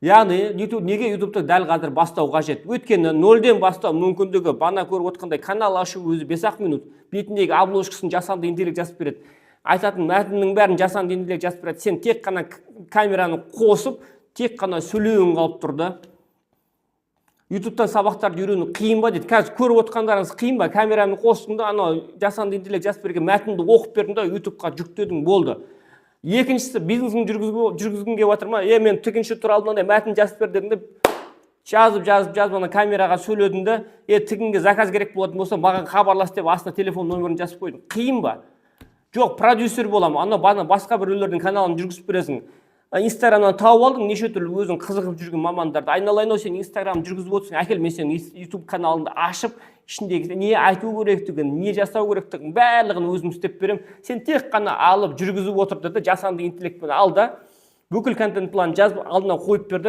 Яғни неге ютубты дәл қазір бастау қажет? Өйткені нөлден бастау мүмкіндігі, бана көріп отқандай канал ашу өзі 5-ақ минут, бетіндегі обложкасын жасанды интеллект жазып береді. Айтатын мәтіннің бәрін жасанды интеллект жазып береді. Сен тек қана камераны қосып, тек қана сөйлеуің қалып тұрды. Ютубтан сабақтарды үйрену қиын ба дейді. Қазір көріп отқандарыңыз қиын ба? Камераны қостың да, анау жасанды интеллект жазып берген мәтінді оқып бердің да, ютубқа жүктедің, болды. Екіншісі, бизнесін жүргізгің келіп жатыр ма? Мен тігінші туралы мынандай мәтін жазып бер дедің де, жазып ана камераға сөйледің де, тігінге заказ керек болатын болса, маған хабарлас деп астына телефон номерін жазып қойдың. Қиын ба? Жоқ, продюсер боламын. Ана басқа біреулердің каналын жүргізіп бересің. Инстаграмнан тауып алдың, неше түрлі өзің қызығып жүрген мамандарды. Айналайын, сен Инстаграмды жүргізіп отырсың. Әкел, мен сен YouTube каналыңды ашып, ішіндегі не айту керектігін, не жасау керектігін барлығын өзім істеп берем. Сен тек қана алып жүргізіп отырды да, жасанды интеллектпен ал да, бүкіл контент планын жазып алдына қойып берді.